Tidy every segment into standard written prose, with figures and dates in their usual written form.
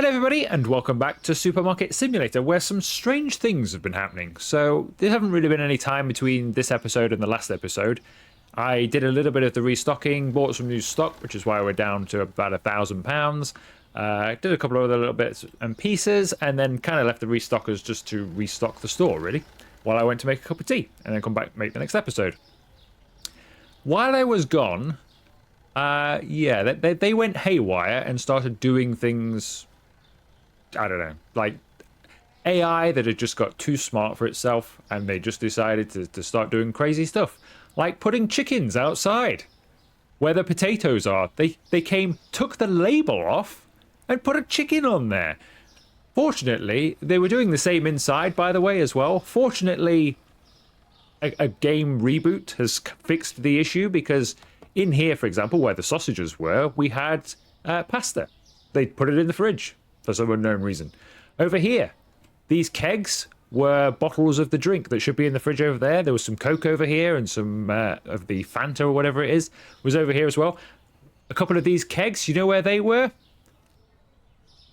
Hello everybody and welcome back to Supermarket Simulator, where some strange things have been happening. So there haven't really been any time between this episode and the last episode. I did a little bit of the restocking, bought some new stock, which is why we're down to about £1,000. Did a couple of other little bits and pieces, and then kind of left the restockers just to restock the store, really, while I went to make a cup of tea and then come back and make the next episode. While I was gone, they went haywire and started doing things, I don't know, like AI that had just got too smart for itself, and they just decided to start doing crazy stuff, like putting chickens outside where the potatoes are. They came, took the label off, and put a chicken on there. Fortunately, they were doing the same inside, by the way, as well. Fortunately, a game reboot has fixed the issue, because in here, for example, where the sausages were, we had pasta. They put it in the fridge for some unknown reason. Over here, these kegs were bottles of the drink that should be in the fridge over there. There was some Coke over here, and some of the Fanta or whatever it is was over here as well. A couple of these kegs, you know where they were?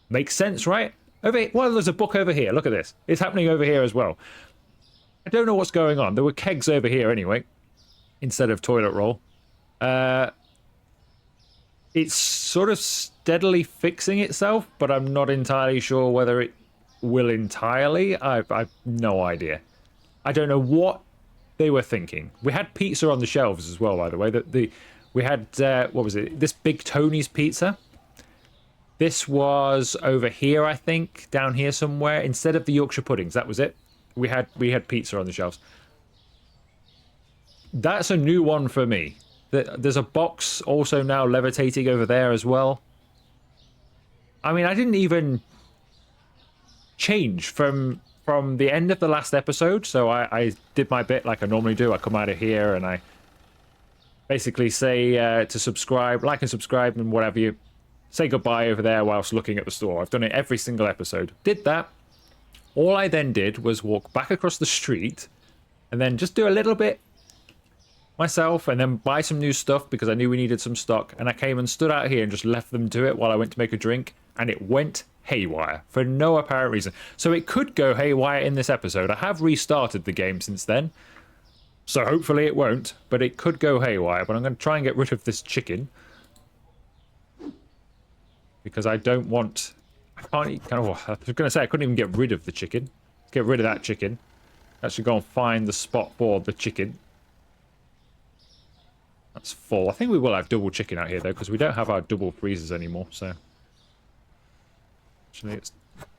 Makes sense, right? Over here. Well, there's a book over here. Look at this. It's happening over here as well. I don't know what's going on. There were kegs over here anyway, instead of toilet roll. It's sort of steadily fixing itself, but I'm not entirely sure whether it will entirely. I've no idea. I don't know what they were thinking. We had pizza on the shelves as well, by the way. We had, what was it? This Big Tony's pizza. This was over here, I think, down here somewhere. Instead of the Yorkshire puddings, that was it. We had pizza on the shelves. That's a new one for me. There's a box also now levitating over there as well. I mean, I didn't even change from the end of the last episode, so I did my bit like I normally do. I come out of here and I basically say to subscribe, like and subscribe and whatever, you say goodbye over there whilst looking at the store. I've done it every single episode. Did that. All I then did was walk back across the street and then just do a little bit myself and then buy some new stuff because I knew we needed some stock. And I came and stood out here and just left them do it while I went to make a drink, and it went haywire for no apparent reason. So it could go haywire in this episode. I have restarted the game since then, so hopefully it won't, but it could go haywire. But I'm going to try and get rid of this chicken, because I don't want... I was going to say I couldn't even get rid of the chicken. Get rid of that chicken. Actually go and find the spot for the chicken. That's full. I think we will have double chicken out here, though, because we don't have our double freezers anymore, so... Actually, let's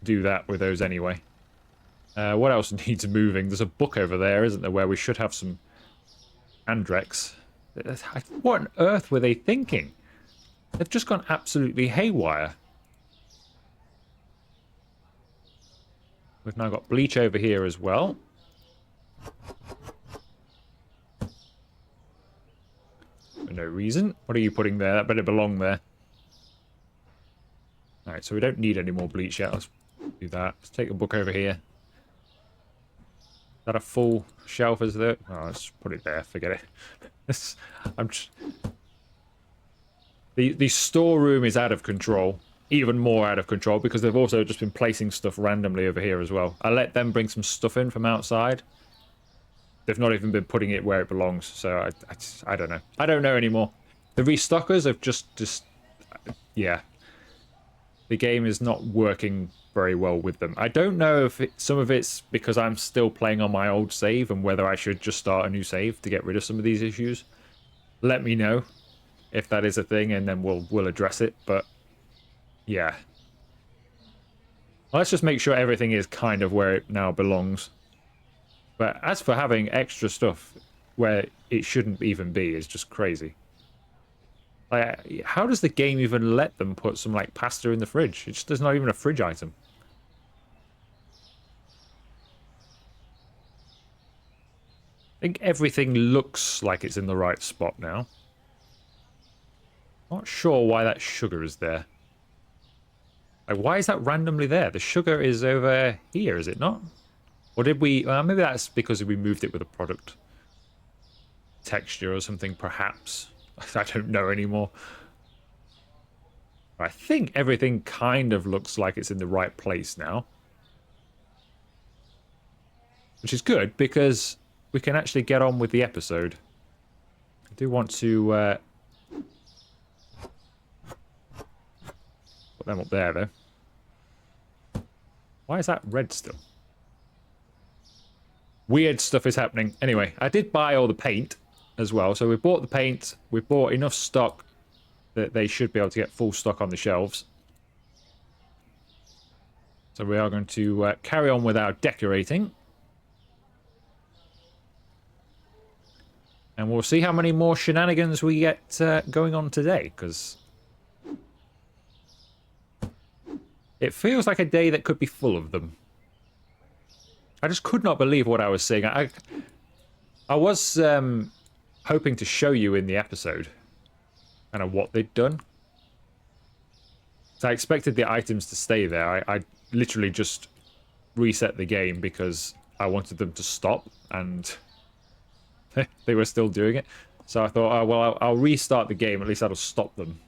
do that with those anyway. What else needs moving? There's a book over there, isn't there, where we should have some Andrex. What on earth were they thinking? They've just gone absolutely haywire. We've now got bleach over here as well. For no reason. What are you putting there? That better belong there. Alright, so we don't need any more bleach yet. Let's do that. Let's take a book over here. Is that a full shelf? Is there? Oh, let's put it there. Forget it. The storeroom is out of control. Even more out of control, because they've also just been placing stuff randomly over here as well. I let them bring some stuff in from outside. They've not even been putting it where it belongs, so I don't know. I don't know anymore. The restockers have just yeah. The game is not working very well with them. I don't know if some of it's because I'm still playing on my old save and whether I should just start a new save to get rid of some of these issues. Let me know if that is a thing, and then we'll address it, but yeah. Let's just make sure everything is kind of where it now belongs. But as for having extra stuff where it shouldn't even be, is just crazy. Like, how does the game even let them put some like pasta in the fridge? There's not even a fridge item. I think everything looks like it's in the right spot now. Not sure why that sugar is there. Like, why is that randomly there? The sugar is over here, is it not? Or did we... maybe that's because we moved it with a product texture or something, perhaps. I don't know anymore. I think everything kind of looks like it's in the right place now. Which is good, because we can actually get on with the episode. I do want to put them up there, though. Why is that red still? Weird stuff is happening. Anyway, I did buy all the paint as well. So we bought the paint. We bought enough stock that they should be able to get full stock on the shelves. So we are going to carry on with our decorating. And we'll see how many more shenanigans we get going on today, because it feels like a day that could be full of them. I just could not believe what I was seeing. I was hoping to show you in the episode kind of what they'd done. So I expected the items to stay there. I literally just reset the game because I wanted them to stop, and they were still doing it. So I thought, oh, well, I'll restart the game. At least that'll stop them.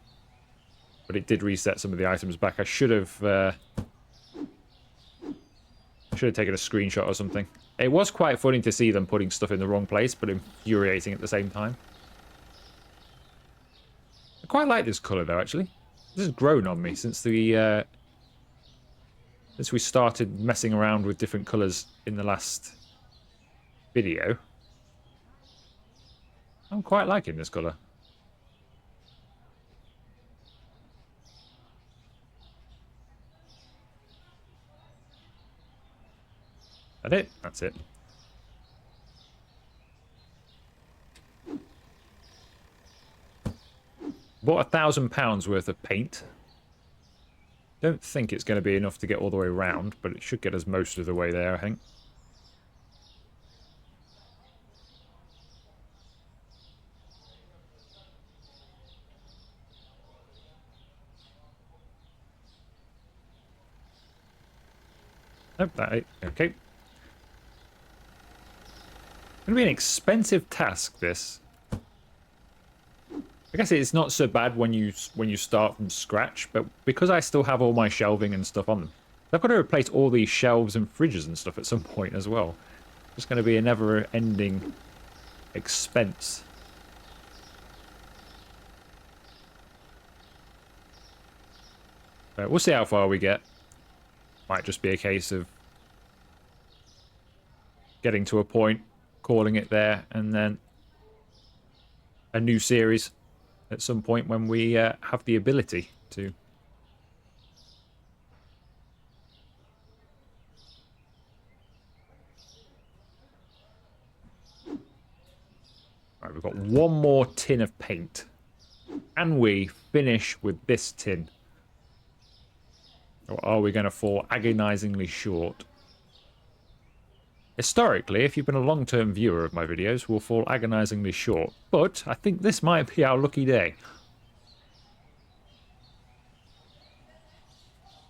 But it did reset some of the items back. I should have taken a screenshot or something. It was quite funny to see them putting stuff in the wrong place, but infuriating at the same time. I quite like this colour, though, actually. This has grown on me since we started messing around with different colours in the last video. I'm quite liking this colour. That it? That's it. Bought £1,000 worth of paint. Don't think it's going to be enough to get all the way around, but it should get us most of the way there, I think. Nope, that it. Okay. It's going to be an expensive task, this. I guess it's not so bad when you start from scratch, but because I still have all my shelving and stuff on them, I've got to replace all these shelves and fridges and stuff at some point as well. It's going to be a never-ending expense. But we'll see how far we get. Might just be a case of getting to a point, calling it there, and then a new series at some point when we have the ability to. Right, we've got one more tin of paint. Can we finish with this tin? Or are we going to fall agonizingly short? Historically, if you've been a long-term viewer of my videos, we'll fall agonizingly short. But I think this might be our lucky day.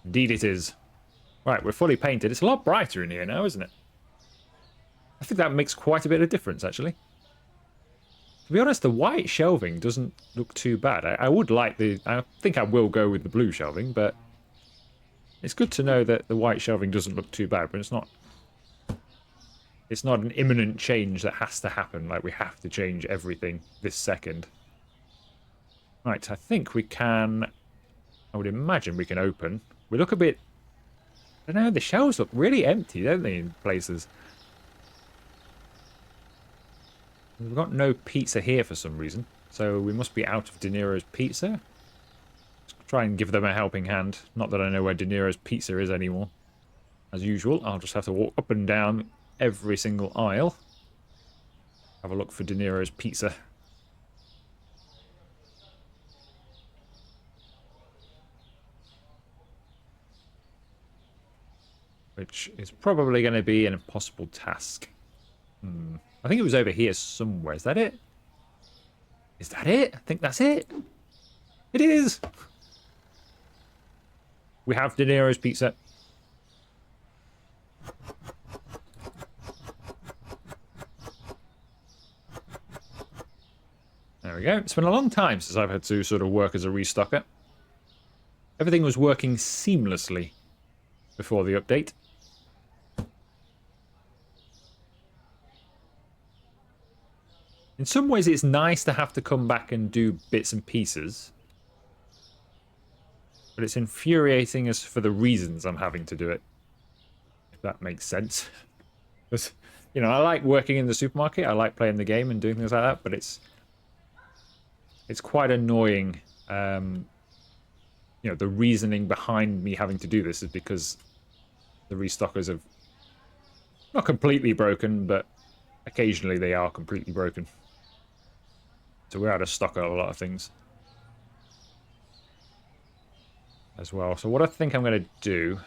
Indeed it is. Right, we're fully painted. It's a lot brighter in here now, isn't it? I think that makes quite a bit of difference, actually. To be honest, the white shelving doesn't look too bad. I would like the... I think I will go with the blue shelving, but... It's good to know that the white shelving doesn't look too bad, but it's not... It's not an imminent change that has to happen, like we have to change everything this second. Right, I think we can... I would imagine we can open. We look a bit... I don't know, the shelves look really empty, don't they, in places? We've got no pizza here for some reason, so we must be out of De Niro's pizza. Let's try and give them a helping hand. Not that I know where De Niro's pizza is anymore. As usual, I'll just have to walk up and down every single aisle. Have a look for De Niro's pizza. Which is probably going to be an impossible task. I think it was over here somewhere. Is that it? Is that it? I think that's it. It is! We have De Niro's pizza. There we go. It's been a long time since I've had to sort of work as a restocker. Everything was working seamlessly before the update. In some ways, it's nice to have to come back and do bits and pieces. But it's infuriating as for the reasons I'm having to do it. If that makes sense. Because, you know, I like working in the supermarket. I like playing the game and doing things like that. But it's quite annoying. You know, the reasoning behind me having to do this is because the restockers have not completely broken, but occasionally they are completely broken. So we're out of stock on a lot of things as well. So what I think I'm going to do...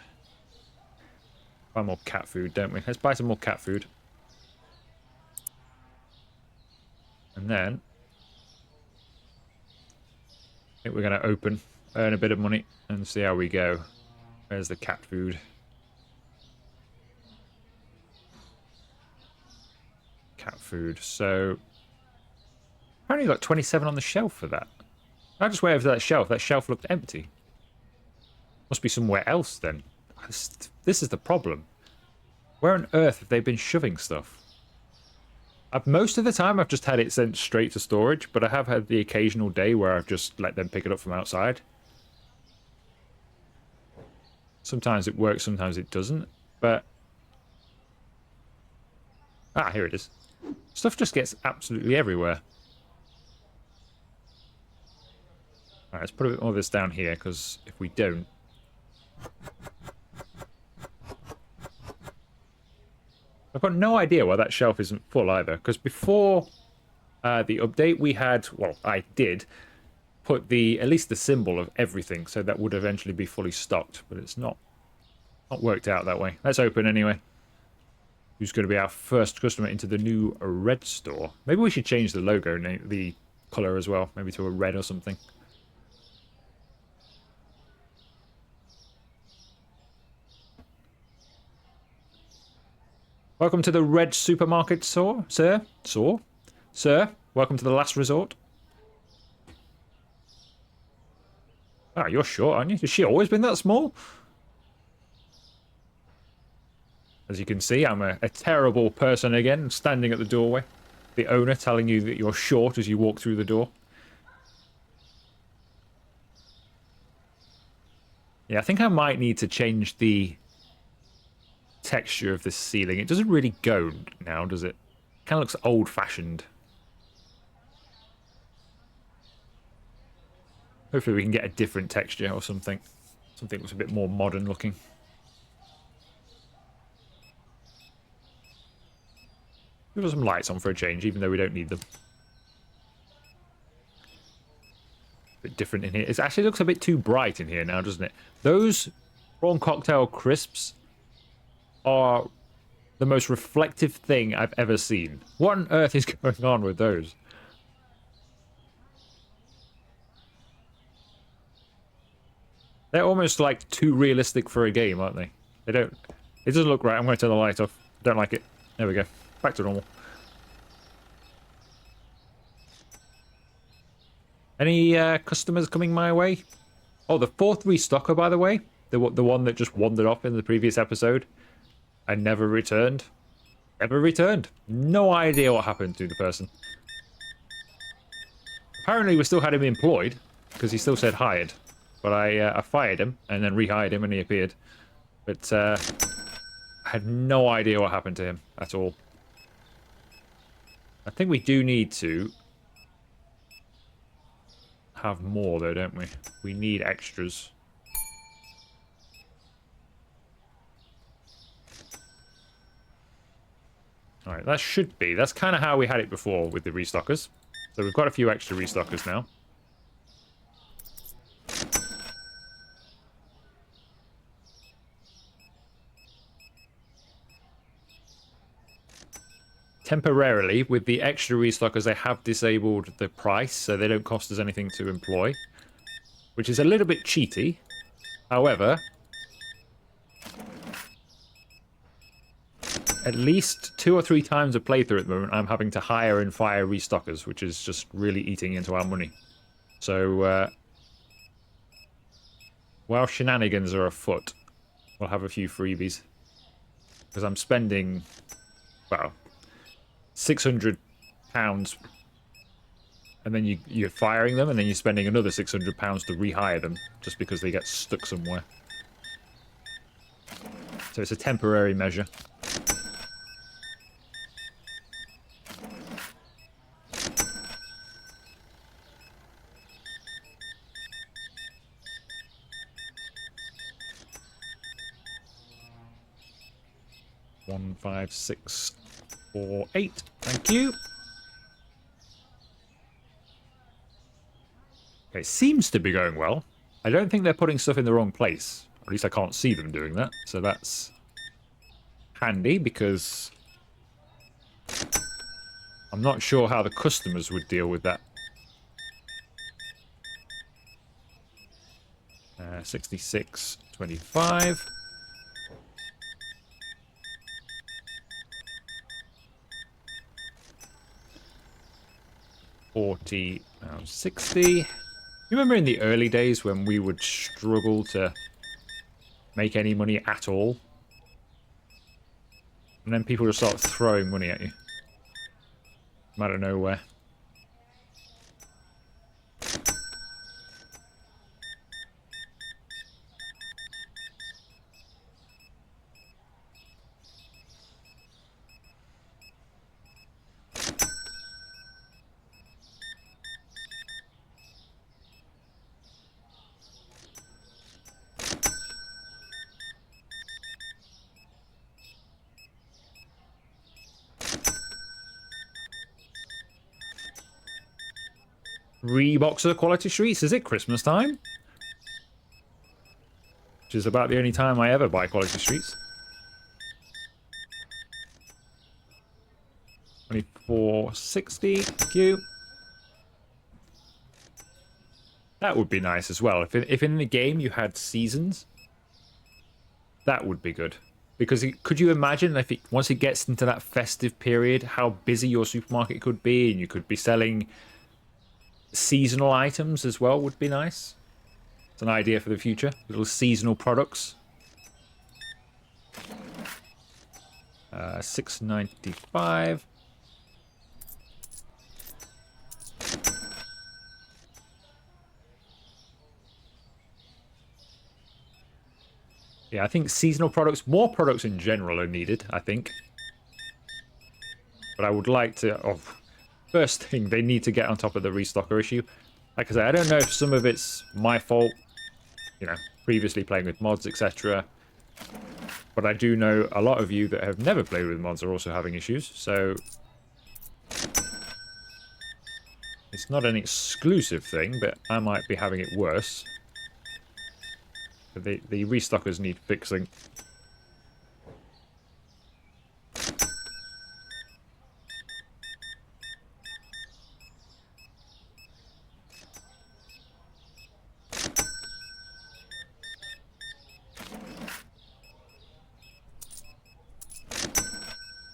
Buy more cat food, don't we? Let's buy some more cat food. And then... I think we're going to open, earn a bit of money, and see how we go. Where's the cat food? Cat food. So... Apparently got 27 on the shelf for that. I just went over to that shelf. That shelf looked empty. Must be somewhere else then. This is the problem. Where on earth have they been shoving stuff? Most of the time I've just had it sent straight to storage, but I have had the occasional day where I've just let them pick it up from outside. Sometimes it works, sometimes it doesn't, but... Ah, here it is. Stuff just gets absolutely everywhere. Alright, let's put a bit more of this down here, because if we don't... I've got no idea why that shelf isn't full either, because before the update we had, well, I did, put at least the symbol of everything, so that would eventually be fully stocked, but it's not worked out that way. Let's open anyway. Who's going to be our first customer into the new red store? Maybe we should change the logo, the colour as well, maybe to a red or something. Welcome to the Red Supermarket, sir. Sir, welcome to the last resort. Ah, you're short, aren't you? Has she always been that small? As you can see, I'm a terrible person again, standing at the doorway. The owner telling you that you're short as you walk through the door. Yeah, I think I might need to change the texture of this ceiling. It doesn't really go now, does it? Kind of looks old-fashioned. Hopefully we can get a different texture or something. Something that's a bit more modern looking. We've got some lights on for a change, even though we don't need them. A bit different in here. It actually looks a bit too bright in here now, doesn't it? Those prawn cocktail crisps are the most reflective thing I've ever seen. What on earth is going on with those? They're almost like too realistic for a game, aren't they? They don't... It doesn't look right. I'm going to turn the light off. Don't like it. There we go. Back to normal. Any customers coming my way? Oh, the fourth restocker, by the way. The one that just wandered off in the previous episode. And never returned. Never returned. No idea what happened to the person. Apparently we still had him employed, because he still said hired. But I fired him, and then rehired him, and he appeared. But I had no idea what happened to him at all. I think we do need to have more, though, don't we? We need extras. Alright, that should be. That's kind of how we had it before with the restockers. So we've got a few extra restockers now. Temporarily, with the extra restockers, they have disabled the price, so they don't cost us anything to employ. Which is a little bit cheaty. However, at least 2 or 3 times a playthrough at the moment, I'm having to hire and fire restockers, which is just really eating into our money. So, while shenanigans are afoot, we'll have a few freebies. Because I'm spending, well, £600, and then you're firing them, and then you're spending another £600 to rehire them, just because they get stuck somewhere. So it's a temporary measure. One, 5, 6, 4, 8. Thank you. Okay, it seems to be going well. I don't think they're putting stuff in the wrong place. At least I can't see them doing that. So that's handy, because I'm not sure how the customers would deal with that. 66, 25. 40, 60. You remember in the early days when we would struggle to make any money at all? And then people just start throwing money at you. From out of nowhere. Reboxer quality streets, is it Christmas time? Which is about the only time I ever buy quality streets. 24.60, thank you. That would be nice as well. If in the game you had seasons, that would be good. Because could you imagine if once it gets into that festive period, how busy your supermarket could be, and you could be selling seasonal items as well would be nice. It's an idea for the future. Little seasonal products. 6.95. Yeah, I think seasonal products, more products in general are needed, I think. But I would like to... Oh, first thing, they need to get on top of the restocker issue. Like I say, I don't know if some of it's my fault, you know, previously playing with mods, etc. But I do know a lot of you that have never played with mods are also having issues, so... It's not an exclusive thing, but I might be having it worse. But the restockers need fixing.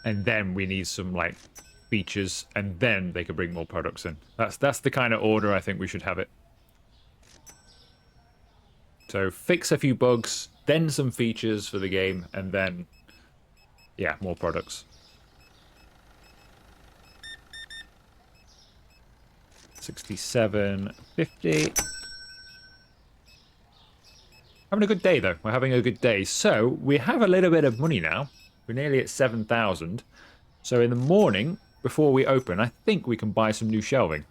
And then we need some, like, features, and then they can bring more products in. That's the kind of order I think we should have it. So fix a few bugs, then some features for the game, and then, yeah, more products. 67.50. Having a good day, though. We're having a good day. So we have a little bit of money now. We're nearly at 7,000. So in the morning, before we open, I think we can buy some new shelving.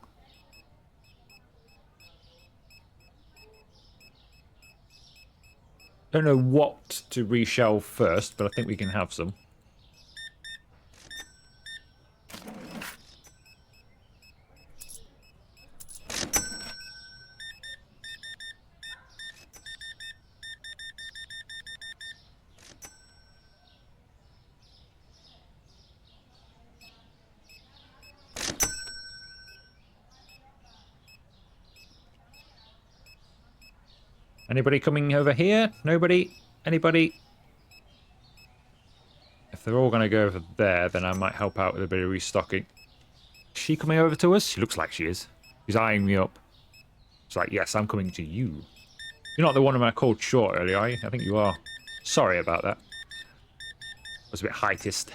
Don't know what to reshelve first, but I think we can have some. Anybody coming over here? Nobody? Anybody? If they're all going to go over there, then I might help out with a bit of restocking. Is she coming over to us? She looks like she is. She's eyeing me up. It's like, yes, I'm coming to you. You're not the one I called short earlier, are you? I think you are. Sorry about that. I was a bit heightist.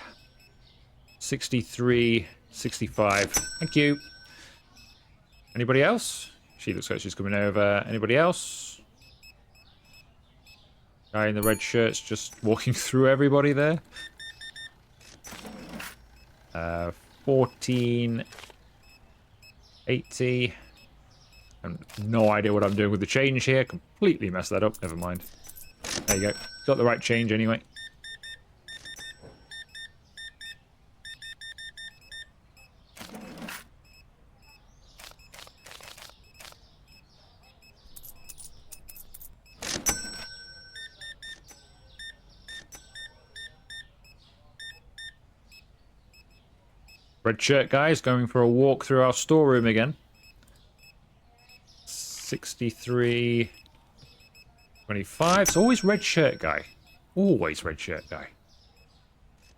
63, 65. Thank you. Anybody else? She looks like she's coming over. Anybody else? Guy in the red shirt's just walking through everybody there. 14, 80. I have no idea what I'm doing with the change here. Completely messed that up. Never mind. There you go. Got the right change anyway. Red shirt guys going for a walk through our storeroom again. 63, 25. It's always red shirt guy. Always red shirt guy.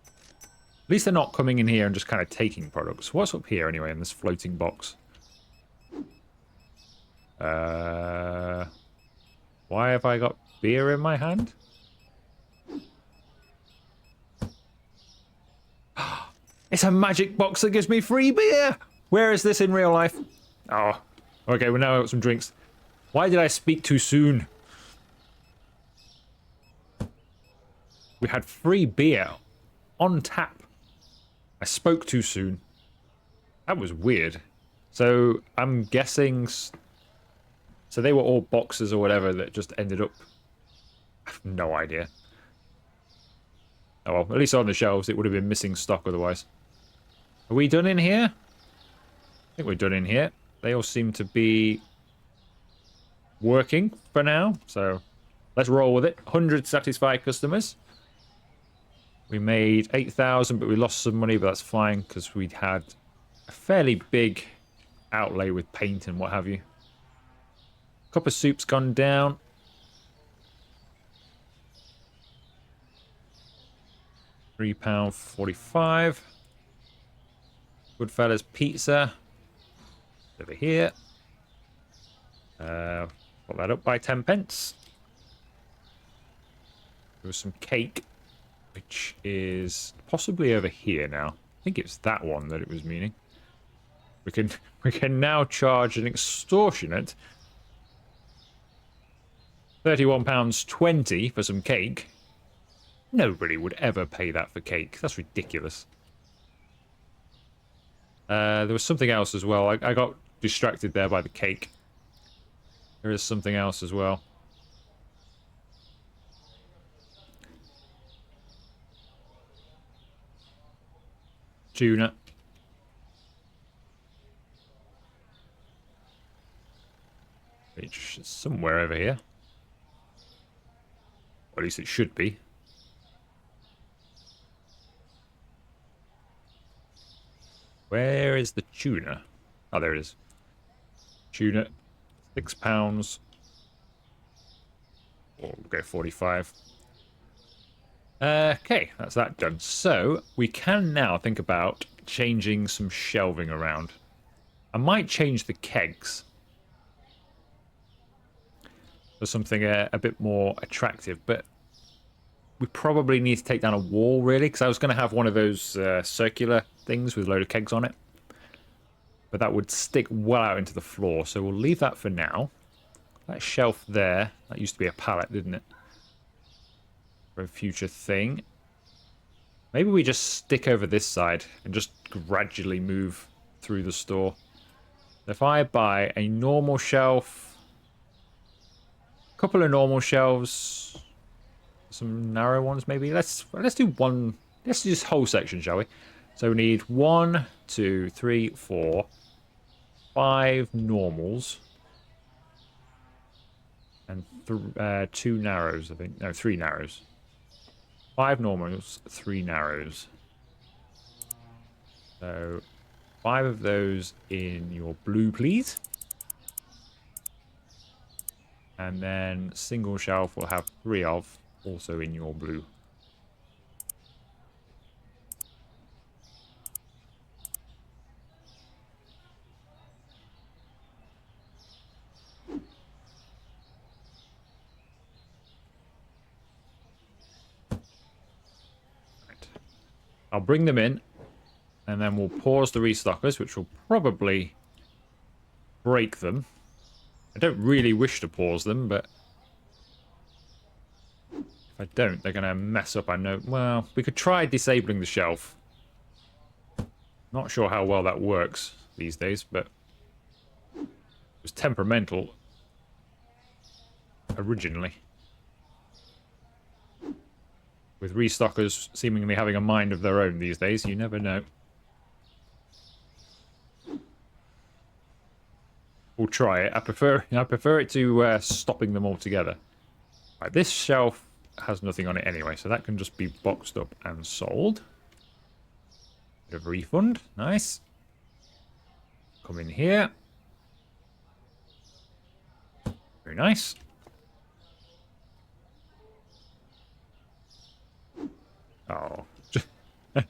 At least they're not coming in here and just kind of taking products. What's up here anyway in this floating box? Why have I got beer in my hand? It's a magic box that gives me free beer! Where is this in real life? Oh, okay, well now I've got some drinks. Why did I speak too soon? We had free beer on tap. I spoke too soon. That was weird. So I'm guessing... So they were all boxes or whatever that just ended up... I have no idea. Oh well, at least on the shelves it would have been missing stock otherwise. Are we done in here? I think we're done in here. They all seem to be working for now, so let's roll with it. 100 satisfied customers. We made 8,000, but we lost some money, but that's fine because we'd had a fairly big outlay with paint and what have you. Cup of soup's gone down. £3.45. Goodfellas pizza. Over here. Put that up by 10 pence. There was some cake, which is possibly over here now. I think it's that one that it was meaning. We can now charge an extortionate £31.20 for some cake. Nobody would ever pay that for cake. That's ridiculous. There was something else as well. I got distracted there by the cake. There is something else as well. Tuna. Which is somewhere over here. Or at least it should be. Where is the tuna? Oh, there it is. Tuna, £6. Or we'll go 45. Okay, that's that done. So we can now think about changing some shelving around. I might change the kegs for something a bit more attractive, but we probably need to take down a wall, really, because I was going to have one of those circular things with a load of kegs on it. But that would stick well out into the floor, so we'll leave that for now. That shelf there, that used to be a pallet, didn't it? For a future thing. Maybe we just stick over this side and just gradually move through the store. If I buy a normal shelf, a couple of normal shelves, some narrow ones maybe. Let's do one. Let's do this whole section, shall we? So we need 1, 2, 3, 4, 5 normals and 2 narrows. I think no, 3 narrows. 5 normals, 3 narrows. So 5 of those in your blue, please. And then single shelf will have 3 of, also in your blue. I'll bring them in, and then we'll pause the restockers, which will probably break them. I don't really wish to pause them, but if I don't, they're going to mess up, I know. Well, we could try disabling the shelf. Not sure how well that works these days, but it was temperamental originally. With restockers seemingly having a mind of their own these days, you never know. We'll try it. I prefer it to stopping them all together. Right, this shelf has nothing on it anyway, so that can just be boxed up and sold. Bit of refund. Nice. Come in here. Very nice. Oh.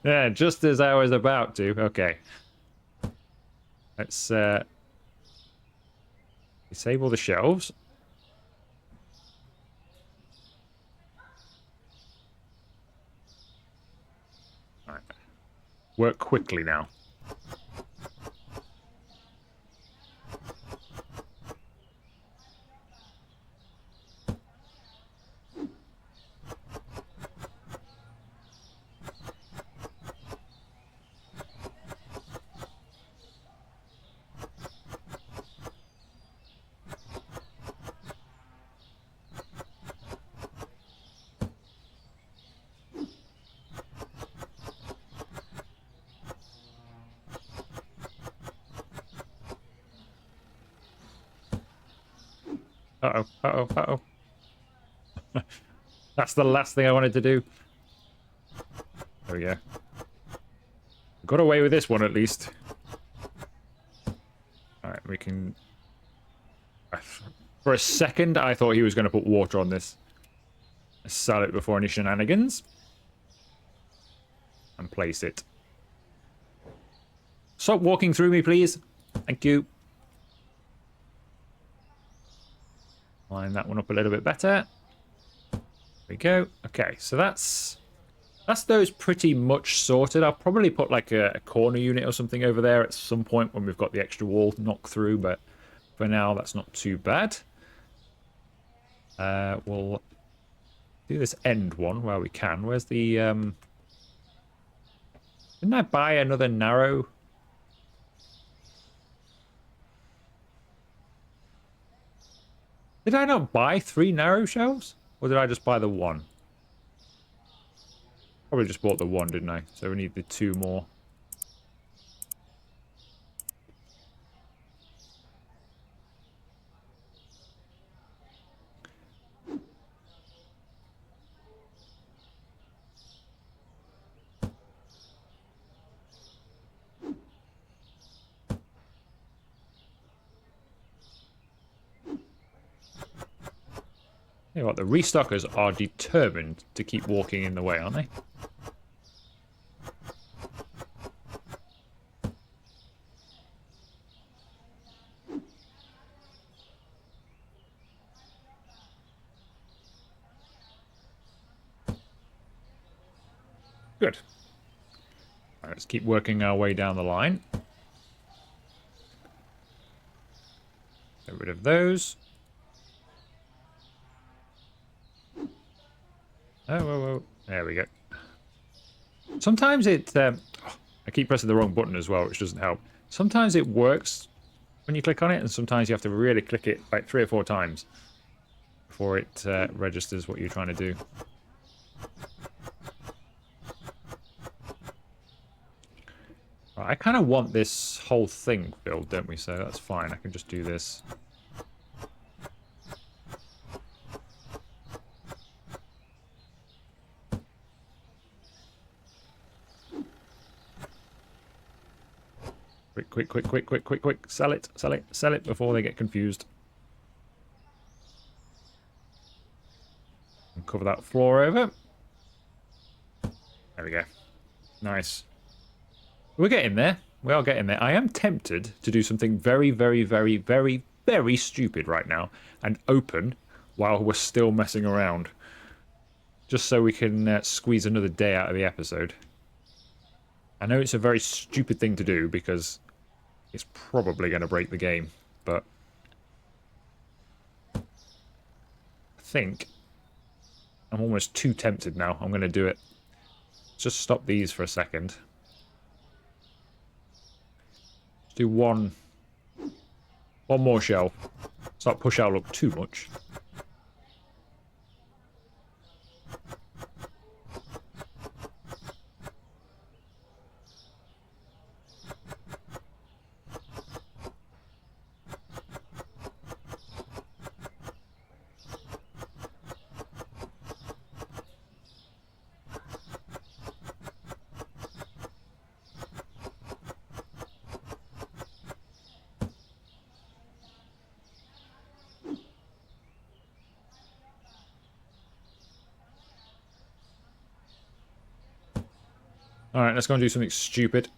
Yeah, just as I was about to. Okay. Let's disable the shelves. All right. Work quickly now. Uh-oh, uh-oh, uh-oh. That's the last thing I wanted to do. There we go. Got away with this one, at least. Alright, we can... For a second, I thought he was going to put water on this. Sell it before any shenanigans. And place it. Stop walking through me, please. Thank you. Line that one up a little bit better. There we go. Okay, so that's those pretty much sorted. I'll probably put like a corner unit or something over there at some point when we've got the extra wall knocked through, but for now that's not too bad. We'll do this end one where we can. Where's the didn't I buy another narrow? Did I not buy 3 narrow shelves? Or did I just buy the one? Probably just bought the one, didn't I? So we need the 2 more. You know what, the restockers are determined to keep walking in the way, aren't they? Good. Right, let's keep working our way down the line. Get rid of those. Oh, whoa, whoa. There we go. Sometimes it... I keep pressing the wrong button as well, which doesn't help. Sometimes it works when you click on it, and sometimes you have to really click it like 3 or 4 times before it registers what you're trying to do. Right, I kind of want this whole thing filled, don't we? So that's fine. I can just do this. Quick, quick, quick, quick, quick, quick. Sell it, sell it, sell it before they get confused. And cover that floor over. There we go. Nice. We're getting there. We are getting there. I am tempted to do something very, very, very, very, very stupid right now and open while we're still messing around. Just so we can squeeze another day out of the episode. I know it's a very stupid thing to do because it's probably going to break the game, but I think I'm almost too tempted now. I'm going to do it. Just stop these for a second. Let's do one more shelf. Let's not push our luck too much. Alright, let's go and do something stupid.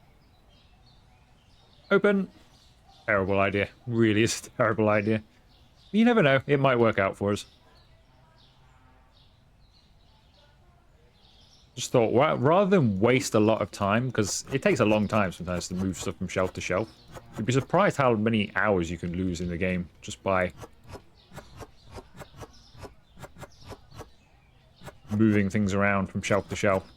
Open. Terrible idea. Really is a terrible idea. You never know. It might work out for us. Just thought, well, rather than waste a lot of time, because it takes a long time sometimes to move stuff from shelf to shelf. You'd be surprised how many hours you can lose in the game just by moving things around from shelf to shelf.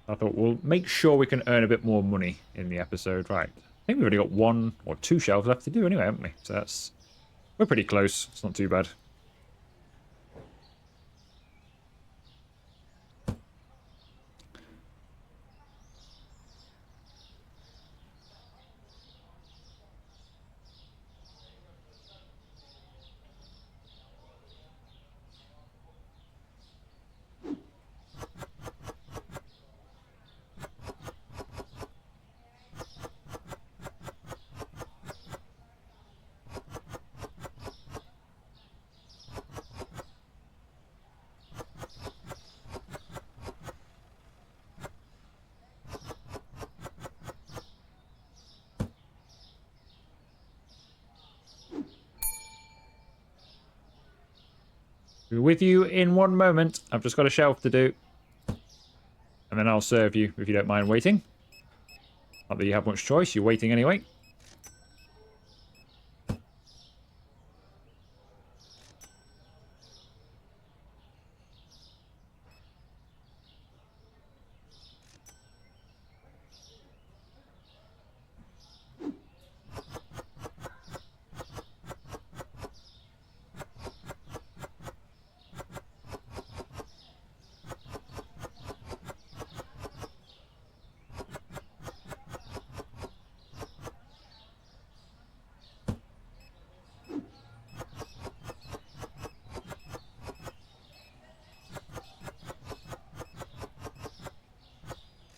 I thought we'll make sure we can earn a bit more money in the episode. Right. I think we've only got 1 or 2 shelves left to do anyway, haven't we? So that's... we're pretty close. It's not too bad. Be with you in 1 moment. I've just got a shelf to do. And then I'll serve you if you don't mind waiting. Not that you have much choice, you're waiting anyway.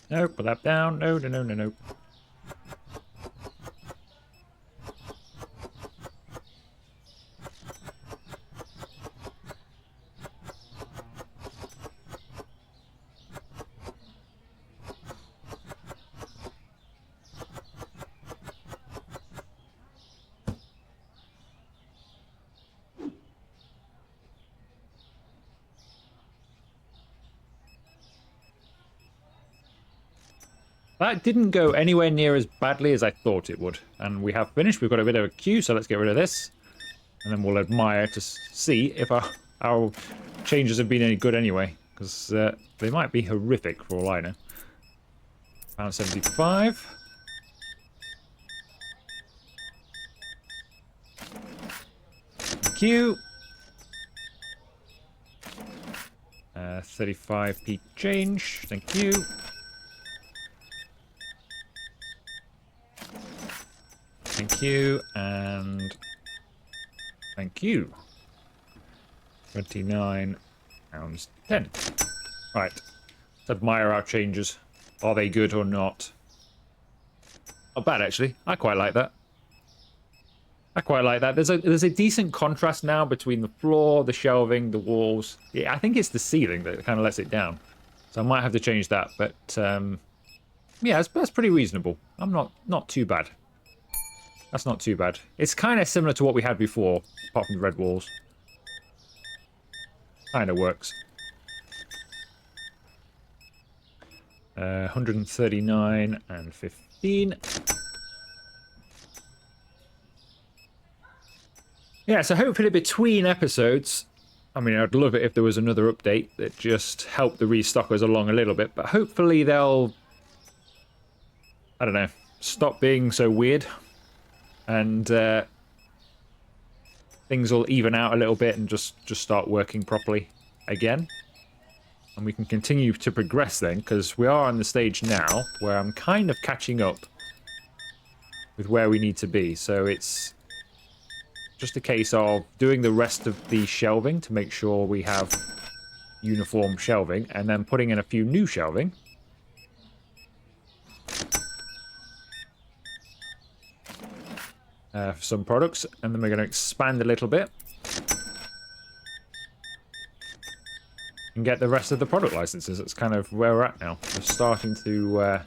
No, put that down. No, no, no, no, no. That didn't go anywhere near as badly as I thought it would. And we have finished. We've got a bit of a queue, so let's get rid of this. And then we'll admire to see if our changes have been any good anyway. Because they might be horrific for all I know. Pound 75. Q. 35p change. Thank you. Thank you, and thank you. £29.10. Right. Let's admire our changes. Are they good or not? Not bad, actually. I quite like that. I quite like that. There's a decent contrast now between the floor, the shelving, the walls. Yeah, I think it's the ceiling that kind of lets it down. So I might have to change that, but yeah, that's pretty reasonable. I'm not too bad. That's not too bad. It's kind of similar to what we had before, apart from the red walls. Kind of works. 139 and 15. Yeah, so hopefully between episodes, I mean, I'd love it if there was another update that just helped the restockers along a little bit, but hopefully they'll, I don't know, stop being so weird, and things will even out a little bit and just start working properly again. And we can continue to progress then, because we are on the stage now where I'm kind of catching up with where we need to be. So it's just a case of doing the rest of the shelving to make sure we have uniform shelving, and then putting in a few new shelving. For some products, and then we're going to expand a little bit and get the rest of the product licenses. That's kind of where we're at now. We're starting to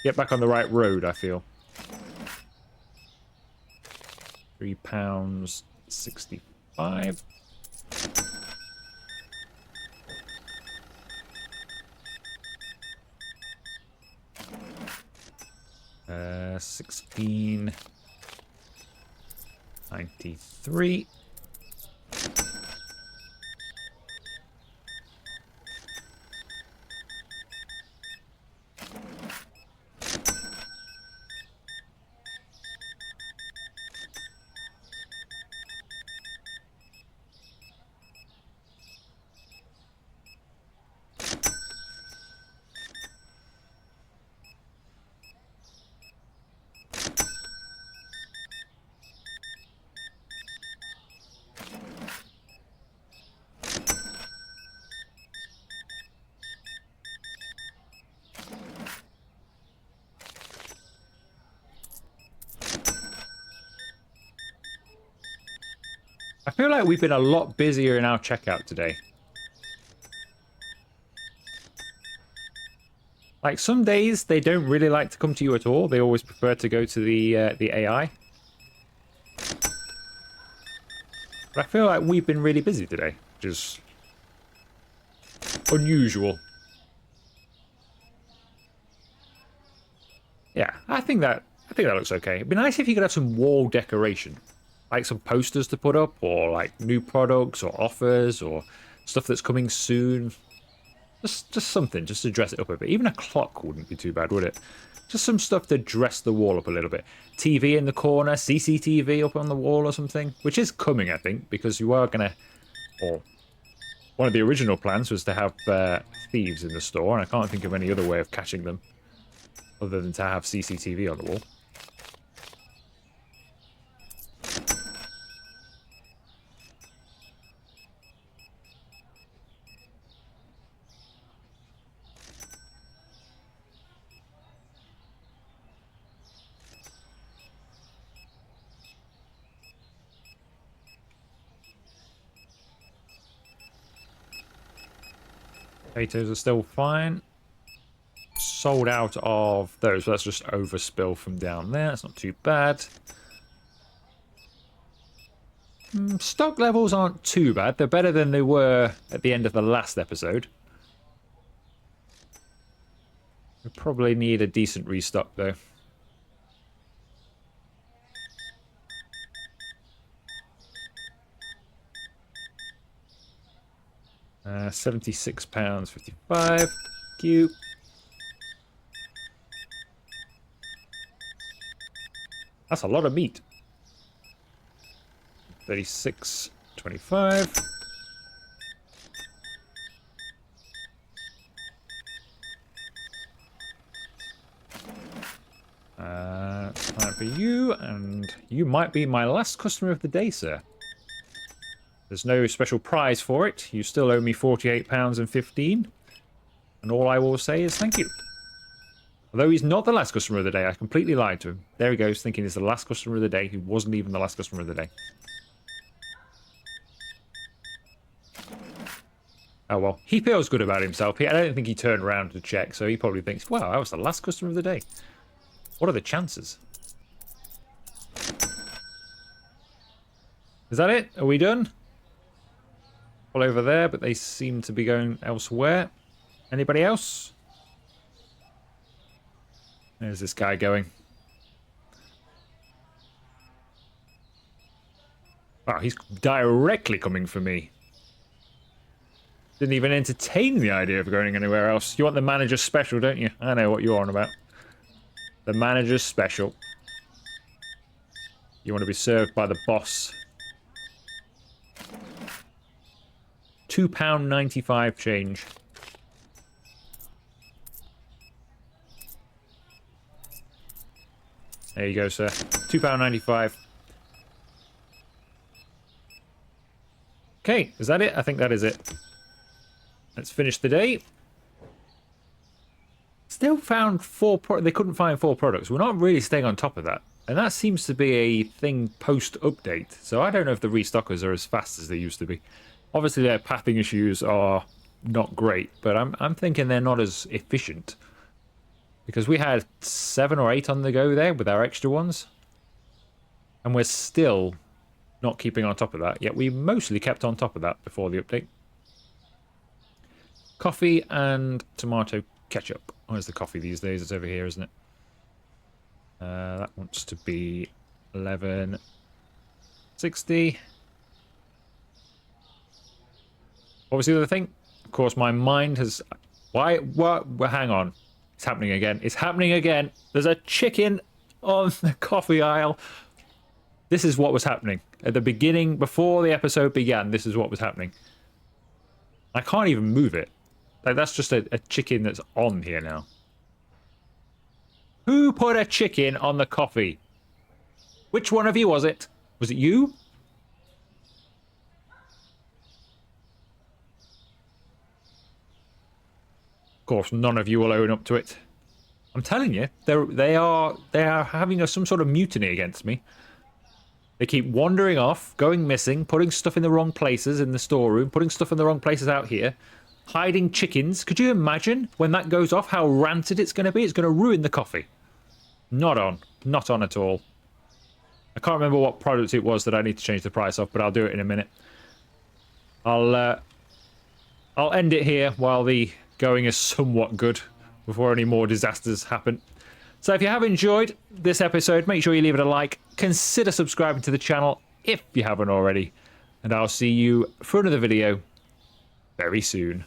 get back on the right road, I feel. £3.65. Uh, 16.93. I feel like we've been a lot busier in our checkout today. Like, some days they don't really like to come to you at all. They always prefer to go to the AI. But I feel like we've been really busy today, which is unusual. Yeah, I think that looks okay. It'd be nice if you could have some wall decoration. Like some posters to put up, or like new products or offers or stuff that's coming soon. Just something, just to dress it up a bit. Even a clock wouldn't be too bad, would it? Just some stuff to dress the wall up a little bit. TV in the corner, CCTV up on the wall or something. Which is coming, I think, because you are going to... Or one of the original plans was to have thieves in the store, and I can't think of any other way of catching them other than to have CCTV on the wall. Potatoes are still fine. Sold out of those, but that's just overspill from down there. That's not too bad. Stock levels aren't too bad. They're better than they were at the end of the last episode. We probably need a decent restock, though. £76.55. Thank you. That's a lot of meat. 36.25. Time for you, and you might be my last customer of the day, sir. There's no special prize for it. You still owe me £48.15. And all I will say is thank you. Although he's not the last customer of the day, I completely lied to him. There he goes, thinking he's the last customer of the day. He wasn't even the last customer of the day. Oh well, he feels good about himself. I don't think he turned around to check, so he probably thinks, wow, I was the last customer of the day. What are the chances? Is that it? Are we done? All over there, but they seem to be going elsewhere. Anybody else? There's this guy going. Wow, he's directly coming for me. Didn't even entertain the idea of going anywhere else. You want the manager's special, don't you? I know what you're on about. The manager's special. You want to be served by the boss. £2.95 change. There you go, sir. £2.95. Okay, is that it? I think that is it. Let's finish the day. Still found they couldn't find 4 products. We're not really staying on top of that. And that seems to be a thing post-update. So I don't know if the restockers are as fast as they used to be. Obviously their pathing issues are not great, but I'm thinking they're not as efficient. Because we had 7 or 8 on the go there with our extra ones. And we're still not keeping on top of that. Yet we mostly kept on top of that before the update. Coffee and tomato ketchup. Where's the coffee these days? It's over here, isn't it? That wants to be 11.60. What was the other thing? Of course, my mind has... Why? What? Well, hang on. It's happening again. It's happening again. There's a chicken on the coffee aisle. This is what was happening. At the beginning, before the episode began, this is what was happening. I can't even move it. Like, that's just a chicken that's on here now. Who put a chicken on the coffee? Which one of you was it? Was it you? Of course, none of you will own up to it. I'm telling you, they are having some sort of mutiny against me. They keep wandering off, going missing, putting stuff in the wrong places in the storeroom, putting stuff in the wrong places out here, hiding chickens. Could you imagine when that goes off how rancid it's going to be? It's going to ruin the coffee. Not on. Not on at all. I can't remember what product it was that I need to change the price of, but I'll do it in a minute. I'll end it here while the going is somewhat good before any more disasters happen. So if you have enjoyed this episode, make sure you leave it a like. Consider subscribing to the channel if you haven't already. And I'll see you for another video very soon.